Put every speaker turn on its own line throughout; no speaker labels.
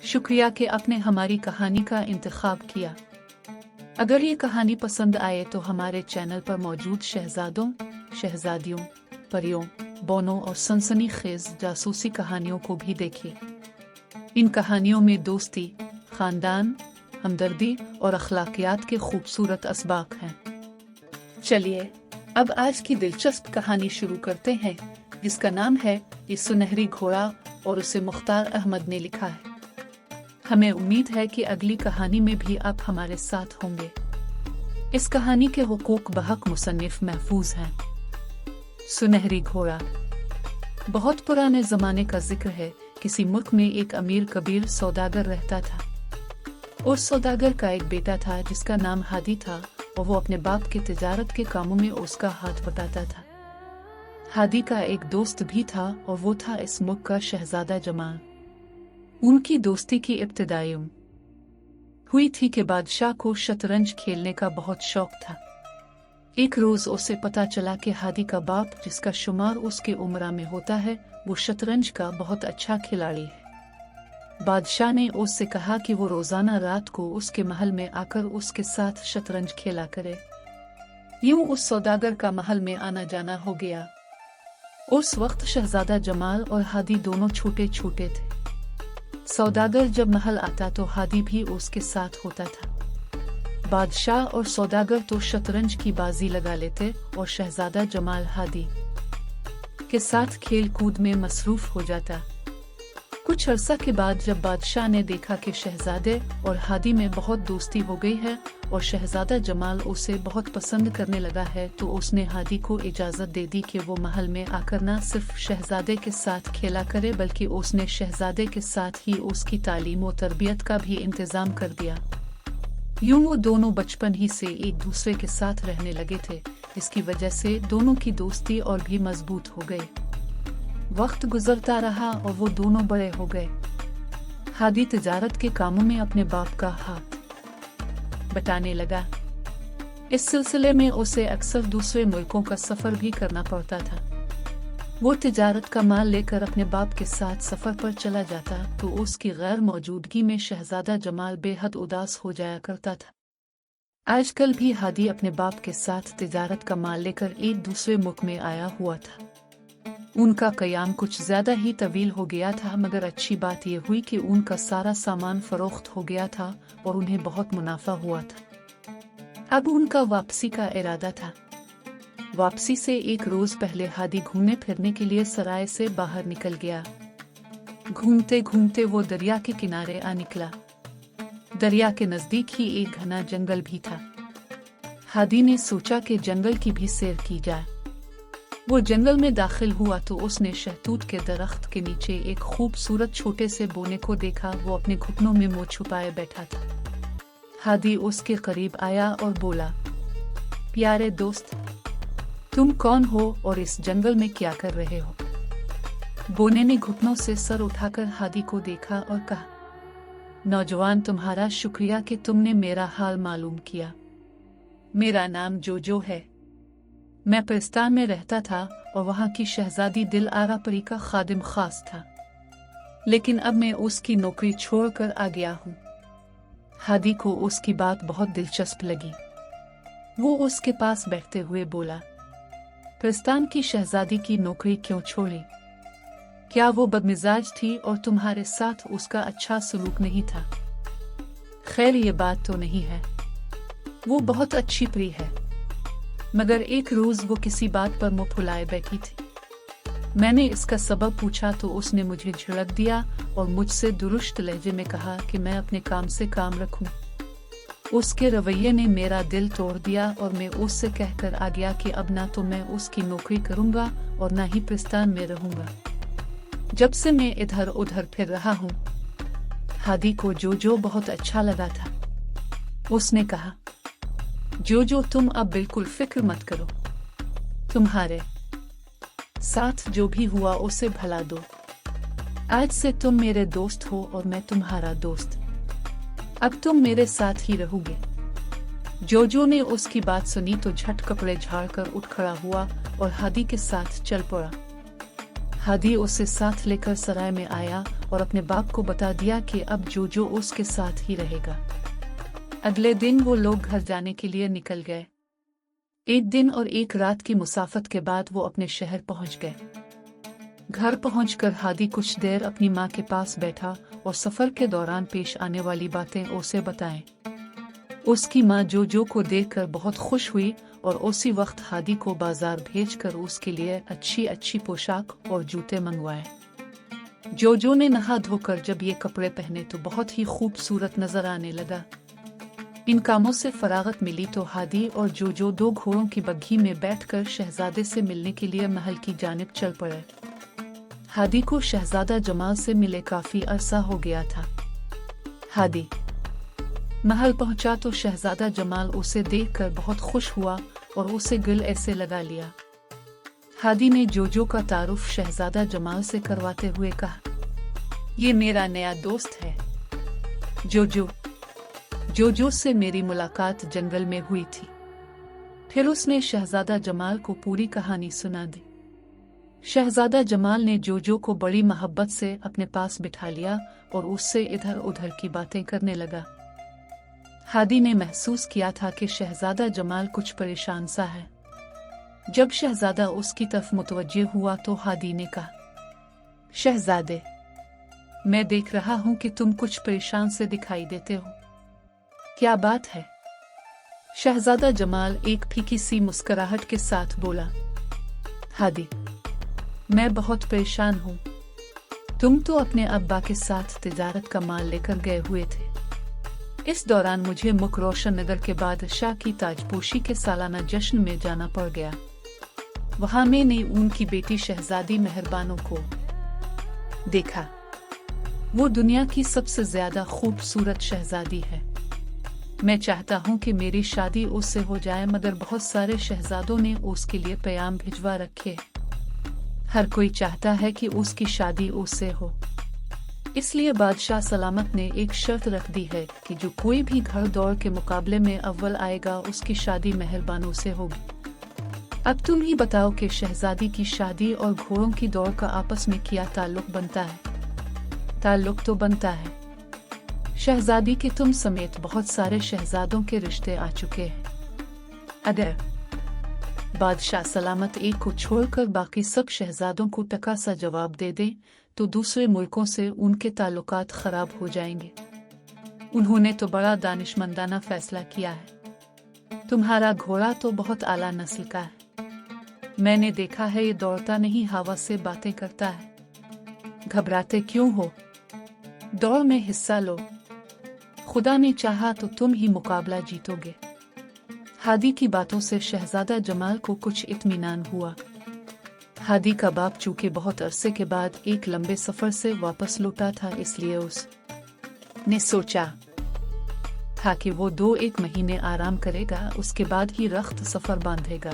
शुक्रिया कि आपने हमारी कहानी का इंतखाब किया। अगर ये कहानी पसंद आए तो हमारे चैनल पर मौजूद शहजादों, शहजादियों, परियों, बोनों और सनसनीखेज जासूसी कहानियों को भी देखिए। इन कहानियों में दोस्ती, खानदान, हमदर्दी और अखलाकियात के खूबसूरत असबाक हैं। चलिए अब आज की दिलचस्प कहानी शुरू करते हैं, जिसका नाम है ये सुनहरी घोड़ा और उसे मुख्तार अहमद ने लिखा है। हमें उम्मीद है कि अगली कहानी में भी आप हमारे साथ होंगे। इस कहानी के हुकूक बहक मुसन्निफ महफूज हैं। सुनहरी घोड़ा। बहुत पुराने जमाने का जिक्र है। किसी मुल्क में एक अमीर कबीर सौदागर रहता था। उस सौदागर का एक बेटा था जिसका नाम हादी था, और वो अपने बाप के तिजारत के कामों में उसका हाथ बटाता था। हादी का एक दोस्त भी था, और वो था इस मुल्क का शहजादा जमाल। उनकी दोस्ती की इब्तिदाई हुई थी कि बादशाह को शतरंज खेलने का बहुत शौक था। एक रोज उसे पता चला कि हादी का बाप, जिसका शुमार उसके उम्रा में होता है, वो शतरंज का बहुत अच्छा खिलाड़ी है। बादशाह ने उससे कहा कि वो रोजाना रात को उसके महल में आकर उसके साथ शतरंज खेला करे। यूं उस सौदागर का महल में आना जाना हो गया। उस वक्त शहजादा जमाल और हादी दोनों छोटे छोटे थे। सौदागर जब महल आता तो हादी भी उसके साथ होता था। बादशाह और सौदागर तो शतरंज की बाजी लगा लेते और शहजादा जमाल हादी के साथ खेल कूद में मसरूफ हो जाता। कुछ अरसा के बाद जब बादशाह ने देखा कि शहजादे और हादी में बहुत दोस्ती हो गई है और शहजादा जमाल उसे बहुत पसंद करने लगा है, तो उसने हादी को इजाजत दे दी कि वो महल में आकर न सिर्फ शहजादे के साथ खेला करे, बल्कि उसने शहजादे के साथ ही उसकी तालीम और तरबियत का भी इंतजाम कर दिया। यूं वो दोनों बचपन ही से एक दूसरे के साथ रहने लगे थे। इसकी वजह से दोनों की दोस्ती और भी मजबूत हो गई। वक्त गुजरता रहा और वो दोनों बड़े हो गए। हादी तिजारत के कामों में अपने बाप का हाथ बटाने लगा। इस सिलसिले में उसे अक्सर दूसरे मुल्कों का सफर भी करना पड़ता था। वो तिजारत का माल लेकर अपने बाप के साथ सफर पर चला जाता तो उसकी गैर मौजूदगी में शहजादा जमाल बेहद उदास हो जाया करता था। आजकल भी हादी अपने बाप के साथ तिजारत का माल लेकर एक दूसरे मुल्क में आया हुआ था। उनका कयाम कुछ ज्यादा ही तवील हो गया था, मगर अच्छी बात यह हुई कि उनका सारा सामान फरोख्त हो गया था और उन्हें बहुत मुनाफा हुआ था। अब उनका वापसी का इरादा था। वापसी से एक रोज पहले हादी घूमने फिरने के लिए सराय से बाहर निकल गया। घूमते घूमते वो दरिया के किनारे आ निकला। दरिया के नजदीक ही एक घना जंगल भी था। हादी ने सोचा कि जंगल की भी सैर की जाए। वो जंगल में दाखिल हुआ तो उसने शहतूत के दरख्त के नीचे एक खूबसूरत छोटे से बोने को देखा। वो अपने घुटनों में मुंह छुपाए बैठा था। हादी उसके करीब आया और बोला, प्यारे दोस्त, तुम कौन हो और इस जंगल में क्या कर रहे हो? बोने ने घुटनों से सर उठाकर हादी को देखा और कहा, नौजवान, तुम्हारा शुक्रिया कि तुमने मेरा हाल मालूम किया। मेरा नाम जोजो है। मैं पिस्तान में रहता था और वहाँ की शहजादी दिल आरा परी का खादिम खास था, लेकिन अब मैं उसकी नौकरी छोड़कर आ गया हूँ। हादी को उसकी बात बहुत दिलचस्प लगी। वो उसके पास बैठते हुए बोला, पिस्तान की शहजादी की नौकरी क्यों छोड़ी? क्या वो बदमिजाज थी और तुम्हारे साथ उसका अच्छा सलूक नहीं था? खैर, ये बात तो नहीं है। वो बहुत अच्छी परी है, मगर एक रोज वो किसी बात पर मुंह फुलाए बैठी थी। मैंने इसका सबब पूछा तो उसने मुझे झिड़क दिया और मुझसे दुरुस्त लहजे में कहा कि मैं अपने काम से काम रखूं। उसके रवैये ने मेरा दिल तोड़ दिया और मैं उससे कहकर आ गया कि अब ना तो मैं उसकी नौकरी करूंगा और ना ही पिस्तान में रहूंगा। जब से मैं इधर उधर फिर रहा हूँ। हादी को जोजो बहुत अच्छा लगा था। उसने कहा, जोजो, तुम अब बिल्कुल फिक्र मत करो। तुम्हारे साथ जो भी हुआ उसे भला दो। आज से तुम मेरे दोस्त हो और मैं तुम्हारा दोस्त। अब तुम मेरे साथ ही रहोगे। जोजो ने उसकी बात सुनी तो झट कपड़े झाड़कर उठ खड़ा हुआ और हादी के साथ चल पड़ा। हादी उसे साथ लेकर सराय में आया और अपने बाप को बता दिया कि अब जोजो उसके साथ ही रहेगा। अगले दिन वो लोग घर जाने के लिए निकल गए। एक दिन और एक रात की मुसाफत के बाद वो अपने शहर पहुंच गए। घर पहुंचकर हादी कुछ देर अपनी माँ के पास बैठा और सफर के दौरान पेश आने वाली बातें उसे बताएं। उसकी माँ जोजो को देखकर बहुत खुश हुई और उसी वक्त हादी को बाजार भेजकर उसके लिए अच्छी अच्छी पोशाक और जूते मंगवाए। जोजो ने नहा धोकर जब ये कपड़े पहने तो बहुत ही खूबसूरत नजर आने लगा। इन कामों से फरागत मिली तो हादी और जोजो 2 घोड़ों की बग्घी में बैठकर शहजादे से मिलने के लिए महल की जानिब चल पड़े। हादी को शहजादा जमाल से मिले काफी अरसा हो गया था। हादी महल पहुंचा तो शहजादा जमाल उसे देखकर बहुत खुश हुआ और उसे गले ऐसे लगा लिया। हादी ने जोजो का तारुफ शहजादा जमाल से करवाते हुए कहा, ये मेरा नया दोस्त है जोजो। जोजो से मेरी मुलाकात जंगल में हुई थी। फिर उसने शहजादा जमाल को पूरी कहानी सुना दी। शहजादा जमाल ने जोजो को बड़ी मोहब्बत से अपने पास बिठा लिया और उससे इधर उधर की बातें करने लगा। हादी ने महसूस किया था कि शहजादा जमाल कुछ परेशान सा है। जब शहजादा उसकी तरफ मुतवज्जे हुआ तो हादी ने कहा, शहजादे, मैं देख रहा हूं कि तुम कुछ परेशान से दिखाई देते हो, क्या बात है? शहजादा जमाल एक फीकी सी मुस्कुराहट के साथ बोला, हादी, मैं बहुत परेशान हूं। तुम तो अपने अब्बा के साथ तिजारत का माल लेकर गए हुए थे। इस दौरान मुझे मुख रोशन नगर के बादशाह की ताजपोशी के सालाना जश्न में जाना पड़ गया। वहां मैंने उनकी बेटी शहजादी मेहरबानों को देखा। वो दुनिया की सबसे ज्यादा खूबसूरत शहजादी है। मैं चाहता हूं कि मेरी शादी उससे हो जाए, मगर बहुत सारे शहजादों ने उसके लिए पैगाम भिजवा रखे। हर कोई चाहता है कि उसकी शादी उससे हो। इसलिए बादशाह सलामत ने एक शर्त रख दी है कि जो कोई भी घर दौड़ के मुकाबले में अव्वल आएगा उसकी शादी मेहरबानों से होगी। अब तुम ही बताओ कि शहजादी की शादी और घोड़ों की दौड़ का आपस में क्या ताल्लुक बनता है? ताल्लुक तो बनता है। शहजादी के तुम समेत बहुत सारे शहजादों के रिश्ते आ चुके हैं। अगर बादशाह सलामत एक को छोड़कर बाकी सब शहजादों को टका सा जवाब दे दे तो दूसरे मुल्कों से उनके ताल्लुकात खराब हो जाएंगे। उन्होंने तो बड़ा दानिशमंदाना फैसला किया है। तुम्हारा घोड़ा तो बहुत आला नस्ल का है। मैंने देखा है ये दौड़ता नहीं, हवा से बातें करता है। घबराते क्यों हो? दौड़ में हिस्सा लो। खुदा ने चाहा तो तुम ही मुकाबला जीतोगे। हादी की बातों से शहजादा जमाल को कुछ इत्मीनान हुआ। हादी का बाप चूंकि बहुत अरसे के बाद एक लंबे सफर से वापस लौटा था, इसलिए उसने सोचा था कि वो 2-1 महीने आराम करेगा, उसके बाद ही रख्त सफर बांधेगा।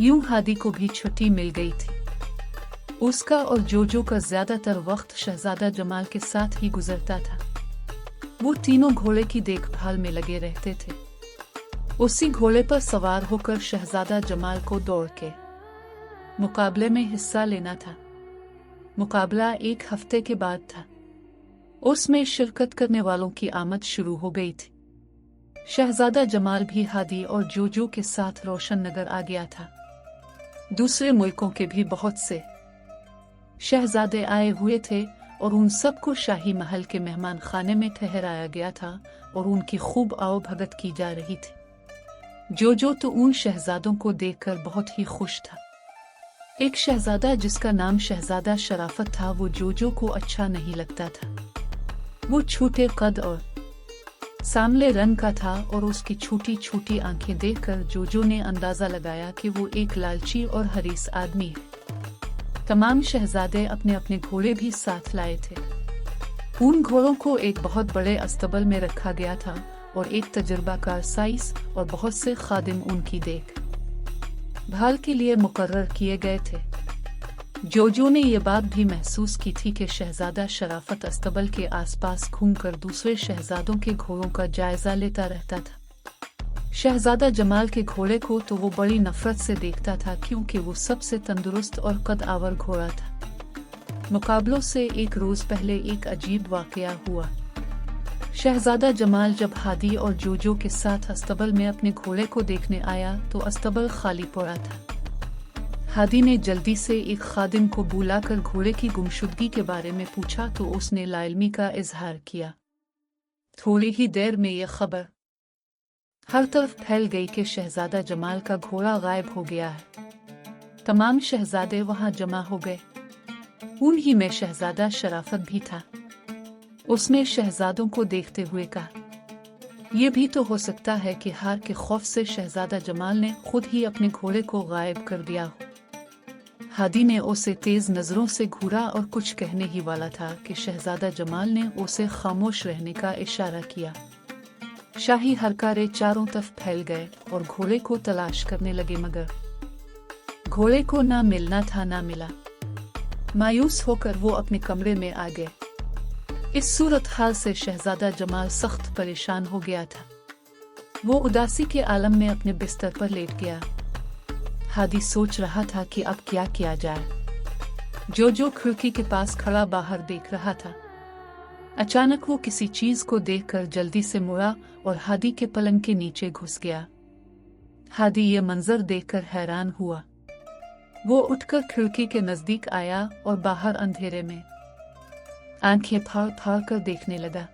यूं हादी को भी छुट्टी मिल गई थी। उसका और जोजो का ज्यादातर वक्त शहजादा जमाल के साथ ही गुजरता था। वो तीनों घोड़े की देखभाल में लगे रहते थे। उसी घोड़े पर सवार होकर शहजादा जमाल को दौड़ के मुकाबले में हिस्सा लेना था। मुकाबला 1 हफ्ते के बाद था। उसमें शिरकत करने वालों की आमद शुरू हो गई थी। शहजादा जमाल भी हादी और जोजो के साथ रोशन नगर आ गया था। दूसरे मुल्कों के भी बहुत से शहजादे आए हुए थे और उन सबको शाही महल के मेहमान खाने में ठहराया गया था और उनकी खूब आओ भगत की जा रही थी। जोजो तो उन शहजादों को देखकर बहुत ही खुश था। एक शहजादा जिसका नाम शहजादा शराफत था, वो जोजो को अच्छा नहीं लगता था। वो छोटे कद और सांवले रंग का था और उसकी छोटी छोटी आंखें देखकर जोजो ने अंदाजा लगाया कि वो एक लालची और हरीस आदमी है। तमाम शहजादे अपने अपने घोड़े भी साथ लाए थे। उन घोड़ों को एक बहुत बड़े अस्तबल में रखा गया था और एक तजुर्बाकार साइस और बहुत से खादिम उनकी देख भाल के लिए मुकर्रर किए गए थे। जोजो ने ये बात भी महसूस की थी कि शहजादा शराफत अस्तबल के आसपास घूमकर दूसरे शहजादों के घोड़ों का जायजा लेता रहता था। शहजादा जमाल के घोड़े को तो वो बड़ी नफरत से देखता था, क्योंकि वो सबसे तंदुरुस्त और कद-आवर घोड़ा था। मुकाबलों से एक रोज पहले एक अजीब वाकया हुआ। शहजादा जमाल जब हादी और जोजो के साथ अस्तबल में अपने घोड़े को देखने आया तो अस्तबल खाली पड़ा था। हादी ने जल्दी से एक खादिम को बुलाकर घोड़े की गुमशुदगी के बारे में पूछा तो उसने लाइल्मी का इजहार किया। थोड़ी ही देर में यह खबर हर तरफ फैल गई कि शहजादा जमाल का घोड़ा गायब हो गया है। तमाम शहजादे वहां जमा हो गए। उन्हीं में शहजादा शराफत भी था। उसने शहजादों को देखते हुए कहा, यह भी तो हो सकता है कि हार के खौफ से शहजादा जमाल ने खुद ही अपने घोड़े को गायब कर दिया हो। हादी ने उसे तेज नजरों से घूरा और कुछ कहने ही वाला था कि शहजादा जमाल ने उसे खामोश रहने का इशारा किया। शाही हरकारे चारों तरफ फैल गए और घोड़े को तलाश करने लगे, मगर घोड़े को ना मिलना था ना मिला। मायूस होकर वो अपने कमरे में आ गए। इस सूरत हाल से शहजादा जमाल सख्त परेशान हो गया था। वो उदासी के आलम में अपने बिस्तर पर लेट गया। हादी सोच रहा था कि अब क्या किया जाए। जोजो खिड़की के पास खड़ा बाहर देख रहा था। अचानक वो किसी चीज को देखकर जल्दी से मुड़ा और हादी के पलंग के नीचे घुस गया। हादी ये मंजर देखकर हैरान हुआ। वो उठकर खिड़की के नजदीक आया और बाहर अंधेरे में आंखें फाड़ फाड़ कर देखने लगा।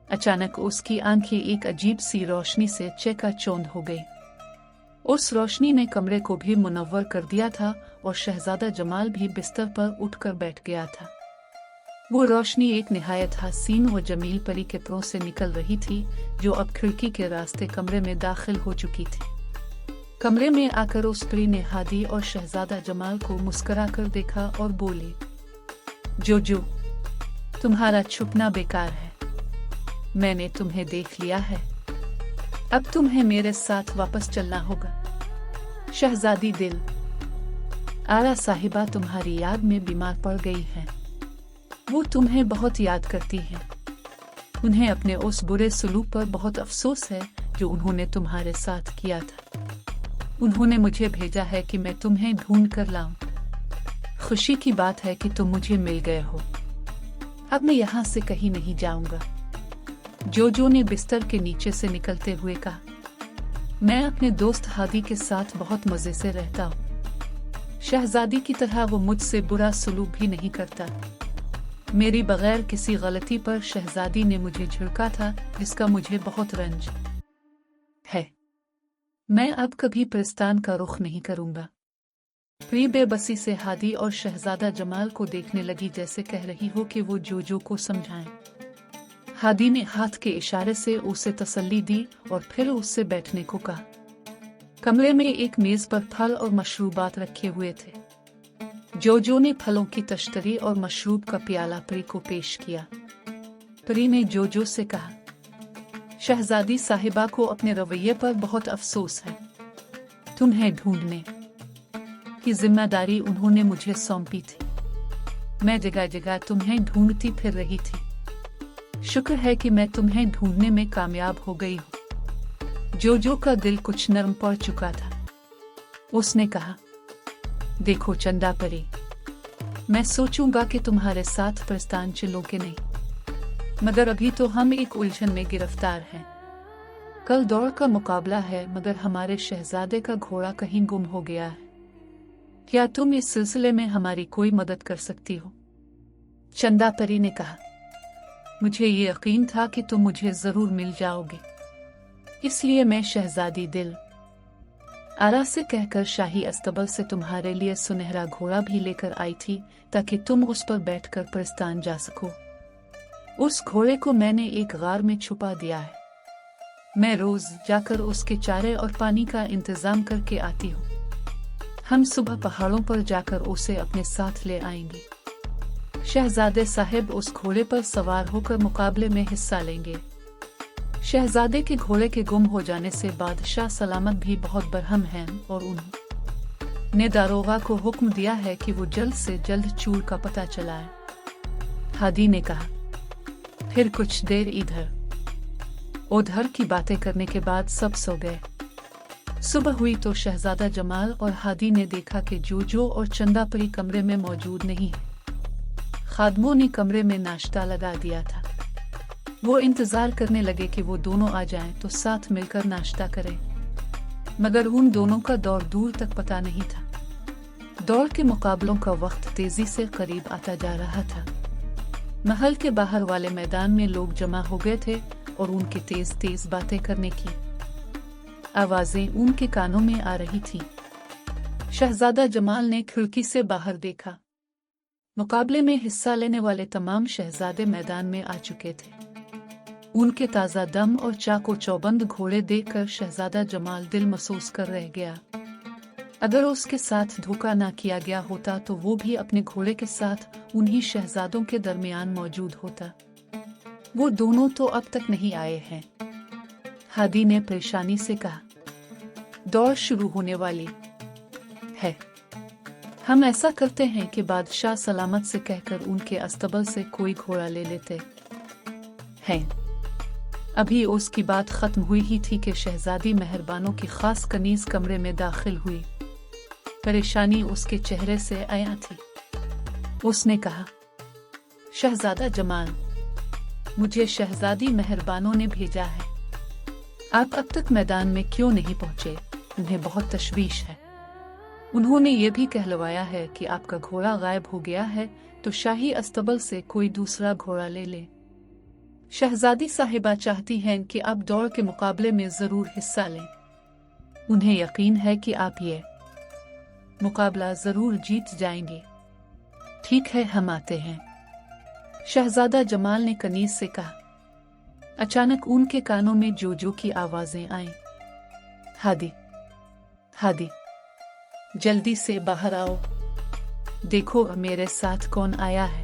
अचानक उसकी आंखें एक अजीब सी रोशनी से चकाचौंध हो गई। उस रोशनी ने कमरे को भी मुनव्वर कर दिया था और शहजादा जमाल भी बिस्तर पर उठकर बैठ गया था। वो रोशनी एक निहायत हसीन व जमील परी के पैरों से निकल रही थी, जो अब खिड़की के रास्ते कमरे में दाखिल हो चुकी थी। कमरे में आकर उस परी ने हादी और शहजादा जमाल को मुस्कुरा कर देखा और बोली, जोजो, तुम्हारा छुपना बेकार है। मैंने तुम्हें देख लिया है। अब तुम्हें मेरे साथ वापस चलना होगा। शहजादी दिल आरा साहिबा तुम्हारी याद में बीमार पड़ गई है। वो तुम्हें बहुत याद करती है। उन्हें अपने उस बुरे सलूक पर बहुत अफसोस है जो उन्होंने तुम्हारे साथ किया था। उन्होंने मुझे भेजा है कि मैं तुम्हें ढूंढ कर लाऊं। खुशी की बात है कि तुम मुझे मिल गए हो। अब मैं यहाँ से कहीं नहीं जाऊंगा। जोजो ने बिस्तर के नीचे से निकलते हुए कहा, मैं अपने दोस्त हादी के साथ बहुत मजे से रहता हूँ। शहजादी की तरह वो मुझसे बुरा सलूक भी नहीं करता। मेरी बगैर किसी गलती पर शहजादी ने मुझे झिड़का था, जिसका मुझे बहुत रंज है। मैं अब कभी पिरिस्तान का रुख नहीं करूंगा। प्री बेबसी से हादी और शहजादा जमाल को देखने लगी, जैसे कह रही हो कि वो जोजो को समझाएं। हादी ने हाथ के इशारे से उसे तसल्ली दी और फिर उससे बैठने को कहा। कमरे में एक मेज पर फल और मशरूबात रखे हुए थे। जोजो ने फलों की तश्तरी और मशरूब का प्याला परी को पेश किया। परी ने जोजो से कहा, शहजादी साहिबा को अपने रवैये पर बहुत अफसोस है। तुम्हें ढूंढने की जिम्मेदारी उन्होंने मुझे सौंपी थी। मैं जगह जगह तुम्हें ढूंढती फिर रही थी। शुक्र है कि मैं तुम्हें ढूंढने में कामयाब हो गई हूँ। जोजो का दिल कुछ नरम पड़ चुका था। उसने कहा, देखो चंदा परी, मैं सोचूंगा कि तुम्हारे साथ प्रस्थान चलो कि नहीं, मगर अभी तो हम एक उलझन में गिरफ्तार हैं। कल दौड़ का मुकाबला है, मगर हमारे शहजादे का घोड़ा कहीं गुम हो गया है। क्या तुम इस सिलसिले में हमारी कोई मदद कर सकती हो? चंदा परी ने कहा, मुझे ये यकीन था कि तुम मुझे जरूर मिल जाओगे, इसलिए मैं शहजादी दिल आरा से कहकर शाही अस्तबल से तुम्हारे लिए सुनहरा घोड़ा भी लेकर आई थी, ताकि तुम उस पर बैठकर प्रस्थान जा सको। उस घोड़े को मैंने एक गार में छुपा दिया है। मैं रोज जाकर उसके चारे और पानी का इंतजाम करके आती हूँ। हम सुबह पहाड़ों पर जाकर उसे अपने साथ ले आएंगे। शहजादे साहिब उस घोड़े पर सवार होकर मुकाबले में हिस्सा लेंगे। शहजादे के घोड़े के गुम हो जाने से बादशाह सलामत भी बहुत बरहम हैं और उन्होंने दारोगा को हुक्म दिया है कि वो जल्द से जल्द चूर का पता चलाए। हादी ने कहा, फिर कुछ देर इधर उधर की बातें करने के बाद सब सो गए। सुबह हुई तो शहजादा जमाल और हादी ने देखा कि जोजो और चंदा परी कमरे में मौजूद नहीं है। खादमों ने कमरे में नाश्ता लगा दिया था। वो इंतजार करने लगे कि वो दोनों आ जाएं तो साथ मिलकर नाश्ता करें, मगर उन दोनों का दौर दूर तक पता नहीं था। दौड़ के मुकाबलों का वक्त तेजी से करीब आता जा रहा था। महल के बाहर वाले मैदान में लोग जमा हो गए थे और उनकी तेज तेज बातें करने की आवाजें उनके कानों में आ रही थीं। शहजादा जमाल ने खिड़की से बाहर देखा। मुकाबले में हिस्सा लेने वाले तमाम शहजादे मैदान में आ चुके थे। उनके ताज़ा दम और चाको चौबंद घोड़े देखकर शहजादा जमाल दिल महसूस कर रह गया। अगर उसके साथ धोखा ना किया गया होता तो वो भी अपने घोड़े के साथ उन्हीं शहजादों के दरमियान मौजूद होता। वो दोनों तो अब तक नहीं आए हैं, हादी ने परेशानी से कहा। दौड़ शुरू होने वाली है। हम ऐसा करते हैं कि बादशाह सलामत से कहकर उनके अस्तबल से कोई घोड़ा ले लेते हैं। अभी उसकी बात खत्म हुई ही थी कि शहजादी मेहरबानों की खास कनीज कमरे में दाखिल हुई। परेशानी उसके चेहरे से आया थी। उसने कहा, शहजादा जमाल, मुझे शहजादी मेहरबानों ने भेजा है। आप अब तक मैदान में क्यों नहीं पहुंचे? उन्हें बहुत तशवीश है। उन्होंने ये भी कहलवाया है कि आपका घोड़ा गायब हो गया है, तो शाही अस्तबल से कोई दूसरा घोड़ा ले ले। शहजादी साहिबा चाहती हैं कि आप दौड़ के मुकाबले में जरूर हिस्सा लें। उन्हें यकीन है कि आप ये मुकाबला जरूर जीत जाएंगे। ठीक है, हम आते हैं, शहजादा जमाल ने कनीज से कहा। अचानक उनके कानों में जोजो की आवाजें आईं। हादी, हादी, जल्दी से बाहर आओ, देखो मेरे साथ कौन आया है।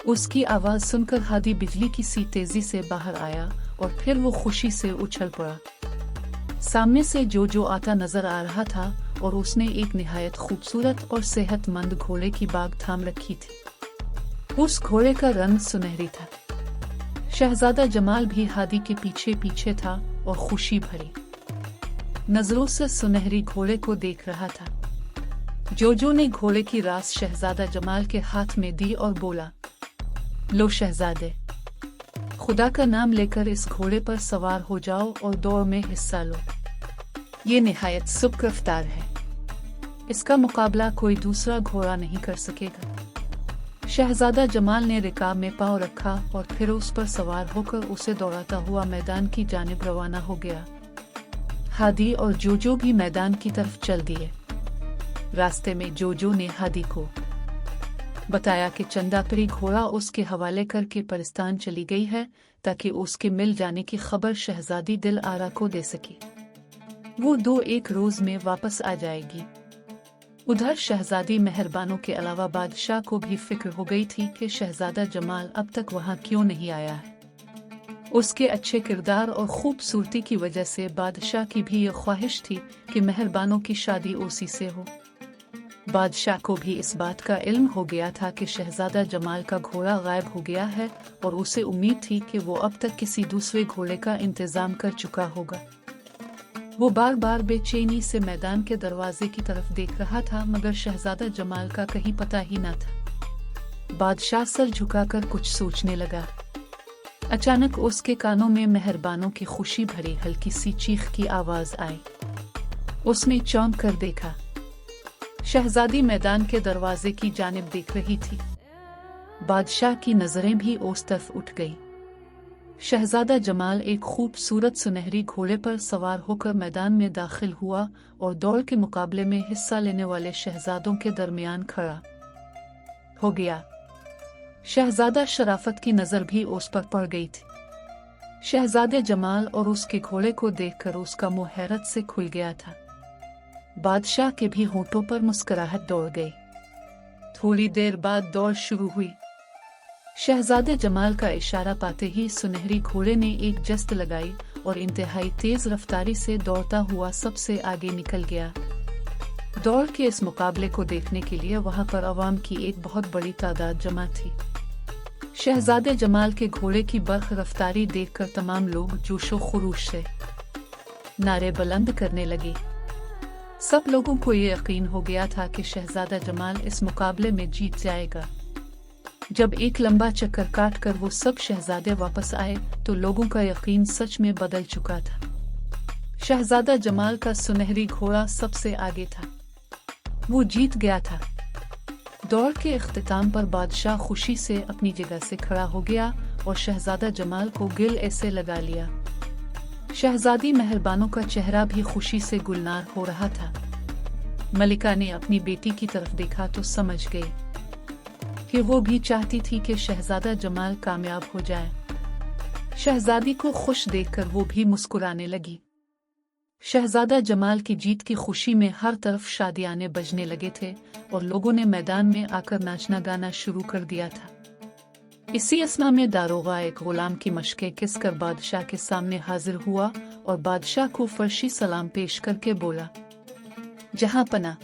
उसकी आवाज सुनकर हादी बिजली की सी तेजी से बाहर आया और फिर वो खुशी से उछल पड़ा। सामने से जोजो आता नजर आ रहा था और उसने एक निहायत खूबसूरत और सेहतमंद घोड़े की बाग थाम रखी थी। उस घोड़े का रंग सुनहरी था। शहजादा जमाल भी हादी के पीछे पीछे था और खुशी भरी नजरों से सुनहरी घोड़े को देख रहा था। जोजो ने घोड़े की रास शहजादा जमाल के हाथ में दी और बोला, लो शहजादे, खुदा का नाम लेकर इस घोड़े पर सवार हो जाओ और दौड़ में हिस्सा लो। ये निहायत सुस्त रफ्तार है, इसका मुकाबला कोई दूसरा घोड़ा नहीं कर सकेगा। शहजादा जमाल ने रिकाब में पांव रखा और फिर उस पर सवार होकर उसे दौड़ाता हुआ मैदान की जानिब रवाना हो गया। हादी और जोजो भी मैदान की तरफ चल दिए। रास्ते में जोजो ने हादी को बताया कि चंदापरी घोड़ा उसके हवाले करके परिस्तान चली गई है, ताकि उसके मिल जाने की खबर शहजादी दिल आरा को दे सके। वो 2-1 रोज में वापस आ जाएगी। उधर शहजादी मेहरबानों के अलावा बादशाह को भी फिक्र हो गई थी कि शहजादा जमाल अब तक वहां क्यों नहीं आया है। उसके अच्छे किरदार और खूबसूरती की वजह से बादशाह की भी ये ख्वाहिश थी कि मेहरबानों की शादी उसी से हो। बादशाह को भी इस बात का इल्म हो गया था कि शहजादा जमाल का घोड़ा गायब हो गया है और उसे उम्मीद थी कि वो अब तक किसी दूसरे घोड़े का इंतजाम कर चुका होगा। वो बार बार बेचैनी से मैदान के दरवाजे की तरफ देख रहा था, मगर शहजादा जमाल का कहीं पता ही न था। बादशाह सर झुकाकर कुछ सोचने लगा। अचानक उसके कानों में मेहरबानों की खुशी भरी हल्की सी चीख की आवाज आई। उसने चौंक कर देखा। शहजादी मैदान के दरवाजे की जानिब देख रही थी। बादशाह की नजरें भी उस तरफ उठ गई। शहजादा जमाल एक खूबसूरत सुनहरी घोड़े पर सवार होकर मैदान में दाखिल हुआ और दौड़ के मुकाबले में हिस्सा लेने वाले शहजादों के दरमियान खड़ा हो गया। शहजादा शराफत की नजर भी उस पर पड़ गई थी। शहजादे जमाल और उसके घोड़े को देखकर उसका मुंह हैरत से खुल गया था। बादशाह के भी होठों पर मुस्कुराहट दौड़ गई। थोड़ी देर बाद दौड़ शुरू हुई। शहजादे जमाल का इशारा पाते ही सुनहरी घोड़े ने एक जस्त लगाई और इंतहाई तेज रफ्तारी से दौड़ता हुआ सबसे आगे निकल गया। दौड़ के इस मुकाबले को देखने के लिए वहां पर अवाम की एक बहुत बड़ी तादाद जमा थी। शहजादे जमाल के घोड़े की बर्ख रफ्तारी देखकर तमाम लोग जोशो खरूश से नारे बुलंद करने लगे। सब लोगों को ये यकीन हो गया था कि शहजादा जमाल इस मुकाबले में जीत जाएगा। जब एक लंबा चक्कर काटकर वो सब शहजादे वापस आए तो लोगों का यकीन सच में बदल चुका था। शहजादा जमाल का सुनहरी घोड़ा सबसे आगे था। वो जीत गया था। दौड़ के इख्तिताम पर बादशाह खुशी से अपनी जगह से खड़ा हो गया और शहजादा जमाल को गिल ऐसे लगा लिया। शहजादी मेहरबानों का चेहरा भी खुशी से गुलनार हो रहा था। मलिका ने अपनी बेटी की तरफ देखा तो समझ गई कि वो भी चाहती थी कि शहजादा जमाल कामयाब हो जाए। शहजादी को खुश देखकर वो भी मुस्कुराने लगी। शहजादा जमाल की जीत की खुशी में हर तरफ शादियाने बजने लगे थे और लोगों ने मैदान में आकर नाचना गाना शुरू कर दिया था। इसी असना में दारोगा एक गुलाम की मशक़ें किसकर बादशाह के सामने हाजिर हुआ और बादशाह को फर्शी सलाम पेश करके बोला, जहां पना,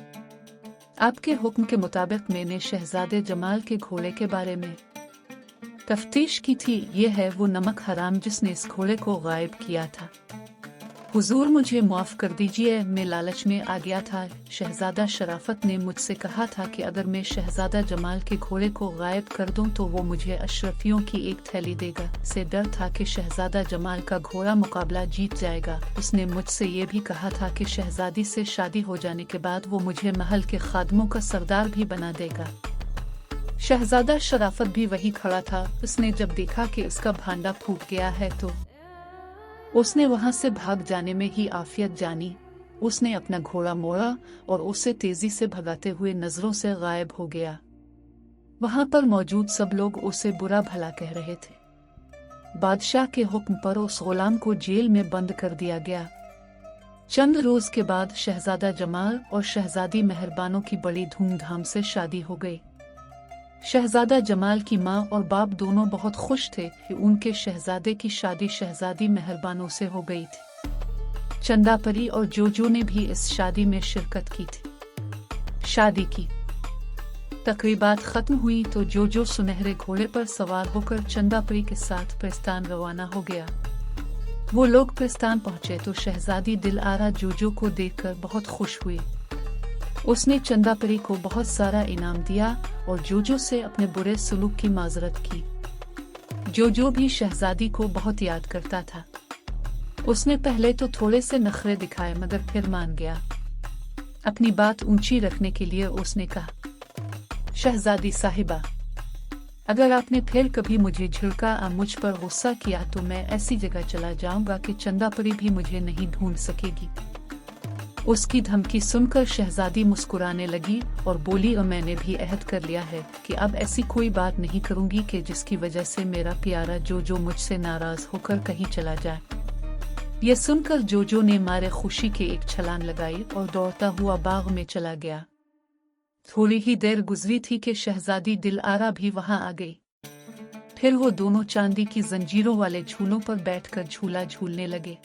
आपके हुक्म के मुताबिक मैंने शहजादे जमाल के घोड़े के बारे में तफ्तीश की थी। ये है वो नमक हराम जिसने इस घोड़े को गायब किया था। हुजूर मुझे माफ़ कर दीजिए, मैं लालच में आ गया था। शहजादा शराफत ने मुझसे कहा था कि अगर मैं शहजादा जमाल के घोड़े को गायब कर दूं तो वो मुझे अशरफियों की एक थैली देगा। से डर था कि शहजादा जमाल का घोड़ा मुकाबला जीत जाएगा। उसने मुझसे ये भी कहा था कि शहजादी से शादी हो जाने के बाद वो मुझे महल के खादमों का सरदार भी बना देगा। शहजादा शराफत भी वही खड़ा था। उसने जब देखा कि उसका भांडा फूट गया है तो उसने वहां से भाग जाने में ही आफियत जानी। उसने अपना घोड़ा मोड़ा और उसे तेजी से भगाते हुए नजरों से गायब हो गया। वहां पर मौजूद सब लोग उसे बुरा भला कह रहे थे। बादशाह के हुक्म पर उस गुलाम को जेल में बंद कर दिया गया। चंद रोज के बाद शहजादा जमाल और शहजादी मेहरबानों की बड़ी धूमधाम से शादी हो गई। शहजादा जमाल की माँ और बाप दोनों बहुत खुश थे कि उनके शहजादे की शादी शहजादी मेहरबानों से हो गई थी। चंदा परी और जोजो ने भी इस शादी में शिरकत की थी। शादी की तकरीबात खत्म हुई तो जोजो सुनहरे घोड़े पर सवार होकर चंदा परी के साथ प्रस्थान रवाना हो गया। वो लोग प्रस्थान पहुंचे तो शहजादी दिलआरा जोजो को देखकर बहुत खुश हुई। उसने चंदा परी को बहुत सारा इनाम दिया और जोजो से अपने बुरे सलूक की माजरत की। जोजो भी शहजादी को बहुत याद करता था। उसने पहले तो थोड़े से नखरे दिखाए मगर फिर मान गया। अपनी बात ऊंची रखने के लिए उसने कहा, शहजादी साहिबा, अगर आपने फिर कभी मुझे झिड़का और मुझ पर गुस्सा किया तो मैं ऐसी जगह चला जाऊंगा कि चंदा परी भी मुझे नहीं ढूंढ सकेगी। उसकी धमकी सुनकर शहजादी मुस्कुराने लगी और बोली, और मैंने भी अहद कर लिया है कि अब ऐसी कोई बात नहीं करूंगी कि जिसकी वजह से मेरा प्यारा जोजो मुझसे नाराज होकर कहीं चला जाए। यह सुनकर जोजो ने मारे खुशी के एक छलांग लगाई और दौड़ता हुआ बाग में चला गया। थोड़ी ही देर गुजरी थी कि शहजादी दिलआरा भी वहां आ गई। फिर वो दोनों चांदी की जंजीरों वाले झूलों पर बैठकर झूला झूलने लगे।